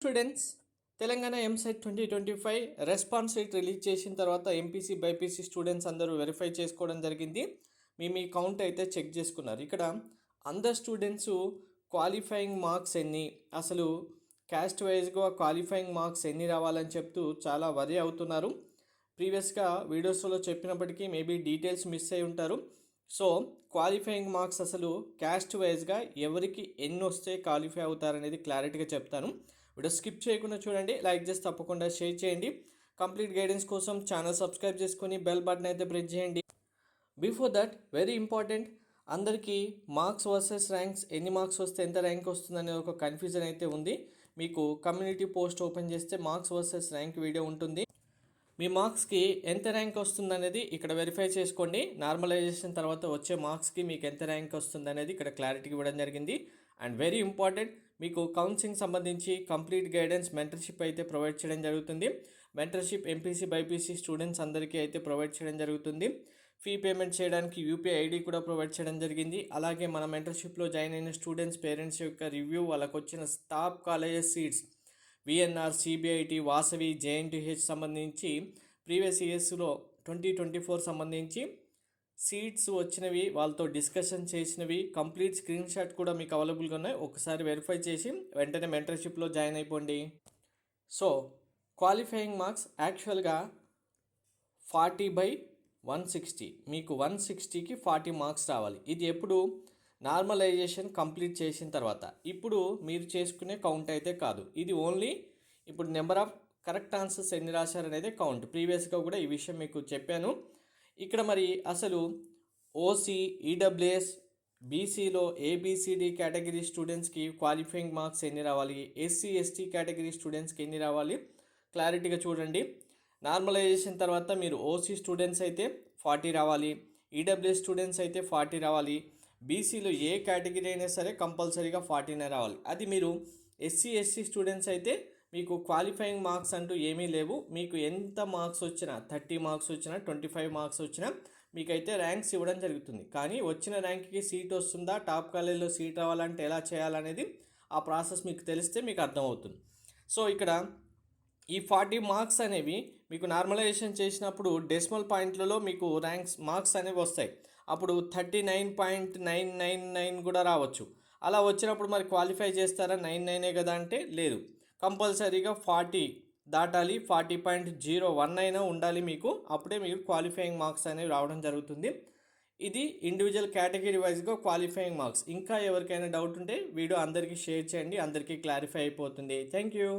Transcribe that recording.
Students, Telangana EAMCET 2025 response sheet release చేసిన తర్వాత MPC BiPC students అందరూ వెరిఫై చేసుకోవడం జరిగింది. మీ కౌంట్ అయితే చెక్ చేసుకున్నారు. ఇక్కడ అందరు స్టూడెంట్స్ క్వాలిఫైయింగ్ మార్క్స్ ఎన్ని, అసలు క్యాస్ట్ వైజ్గా క్వాలిఫైయింగ్ మార్క్స్ ఎన్ని రావాలని చెప్తూ చాలా వరి అవుతున్నారు. ప్రీవియస్గా వీడియోస్లో చెప్పినప్పటికీ మేబీ డీటెయిల్స్ మిస్ అయి ఉంటారు. సో క్వాలిఫైయింగ్ మార్క్స్ అసలు క్యాస్ట్ వైజ్గా ఎవరికి ఎన్ని వస్తే క్వాలిఫై అవుతారనేది క్లారిటీగా చెప్తాను. వీడియో స్కిప్ చేయకుండా చూడండి, లైక్ చేసి తప్పకుండా షేర్ చేయండి. కంప్లీట్ గైడెన్స్ కోసం ఛానల్ సబ్స్క్రైబ్ చేసుకొని బెల్ బటన్ అయితే ప్రెస్ చేయండి. బిఫోర్ దట్ వెరీ ఇంపార్టెంట్, అందరికీ మార్క్స్ వర్సెస్ ర్యాంక్స్, ఎన్ని మార్క్స్ వస్తే ఎంత ర్యాంక్ వస్తుందనే ఒక కన్ఫ్యూజన్ అయితే ఉంది. మీకు కమ్యూనిటీ పోస్ట్ ఓపెన్ చేస్తే మార్క్స్ వర్సెస్ ర్యాంక్ వీడియో ఉంటుంది. మీ మార్క్స్కి ఎంత ర్యాంక్ వస్తుందనేది ఇక్కడ వెరిఫై చేసుకోండి. నార్మలైజేషన్ తర్వాత వచ్చే మార్క్స్కి మీకు ఎంత ర్యాంక్ వస్తుందనేది ఇక్కడ క్లారిటీ ఇవ్వడం జరిగింది. అండ్ వెరీ ఇంపార్టెంట్, మీకు కౌన్సిలింగ్ సంబంధించి కంప్లీట్ గైడెన్స్ మెంటర్షిప్ అయితే ప్రొవైడ్ చేయడం జరుగుతుంది. మెంటర్షిప్ ఎంపీసీ బైపీసీ స్టూడెంట్స్ అందరికీ అయితే ప్రొవైడ్ చేయడం జరుగుతుంది. ఫీ పేమెంట్ చేయడానికి యూపీఐ ఐడి కూడా ప్రొవైడ్ చేయడం జరిగింది. అలాగే మన మెంటర్షిప్లో జాయిన్ అయిన స్టూడెంట్స్ పేరెంట్స్ యొక్క రివ్యూ, వాళ్ళకు వచ్చిన top colleges seats VNR, CBIT, Vasavi, JNTH సంబంధించి ప్రీవియస్ ఇయర్స్లో 2024 సంబంధించి సీట్స్ వచ్చినవి, వాళ్ళతో డిస్కషన్ చేసినవి కంప్లీట్ స్క్రీన్ షాట్ కూడా మీకు అవైలబుల్గా ఉన్నాయి. ఒకసారి వెరిఫై చేసి వెంటనే మెంటర్షిప్లో జాయిన్ అయిపోండి. సో క్వాలిఫైయింగ్ మార్క్స్ యాక్చువల్గా 40/160, మీకు 160కి 40 మార్క్స్ రావాలి. ఇది ఎప్పుడు నార్మలైజేషన్ కంప్లీట్ చేసిన తర్వాత, ఇప్పుడు మీరు చేసుకునే కౌంట్ అయితే కాదు. ఇది ఓన్లీ ఇప్పుడు నెంబర్ ఆఫ్ కరెక్ట్ ఆన్సర్స్ ఎన్ని రాశారనేదే కౌంట్. ప్రీవియస్గా కూడా ఈ విషయం మీకు చెప్పాను. ఇక్కడ మరి అసలు ఓసీ, ఈడబ్ల్యూఎస్, బీసీలో ఏబిసిడి కేటగిరీ స్టూడెంట్స్కి క్వాలిఫైయింగ్ మార్క్స్ ఎన్ని రావాలి, ఎస్సీ ఎస్టీ కేటగిరీ స్టూడెంట్స్కి ఎన్ని రావాలి క్లారిటీగా చూడండి. నార్మలైజేషన్ తర్వాత మీరు ఓసీ స్టూడెంట్స్ అయితే 40 రావాలి, ఈడబ్ల్యూఎస్ స్టూడెంట్స్ అయితే 40 రావాలి, బీసీలో ఏ కేటగిరీ అయినా సరే కంపల్సరీగా 40 రావాలి. అది మీరు ఎస్సీ ఎస్టీ స్టూడెంట్స్ అయితే మీకు క్వాలిఫైయింగ్ మార్క్స్ అంటూ ఏమీ లేవు. మీకు ఎంత మార్క్స్ వచ్చినా, 30 మార్క్స్ వచ్చినా, 25 మార్క్స్ వచ్చినా మీకైతే ర్యాంక్స్ ఇవ్వడం జరుగుతుంది. కానీ వచ్చిన ర్యాంక్కి సీట్ వస్తుందా, టాప్ కాలేజీలో సీట్ రావాలంటే ఎలా చేయాలనేది ఆ ప్రాసెస్ మీకు తెలిస్తే మీకు అర్థమవుతుంది. సో ఇక్కడ ఈ 40 మార్క్స్ అనేవి మీకు నార్మలైజేషన్ చేసినప్పుడు డెసిమల్ పాయింట్లలో మీకు ర్యాంక్స్ మార్క్స్ అనేవి వస్తాయి. అప్పుడు 39.999 కూడా రావచ్చు. అలా వచ్చినప్పుడు మరి క్వాలిఫై చేస్తారా, 99 కదా అంటే లేదు, కంపల్సరీగా 40 దాటాలి, 40.01 అయినా ఉండాలి మీకు. అప్పుడే మీకు క్వాలిఫైయింగ్ మార్క్స్ అనేవి రావడం జరుగుతుంది. ఇది ఇండివిజువల్ కేటగిరీ వైజ్గా క్వాలిఫైయింగ్ మార్క్స్. ఇంకా ఎవరికైనా డౌట్ ఉంటే వీడియో అందరికీ షేర్ చేయండి, అందరికీ క్లారిఫై అయిపోతుంది. Thank you.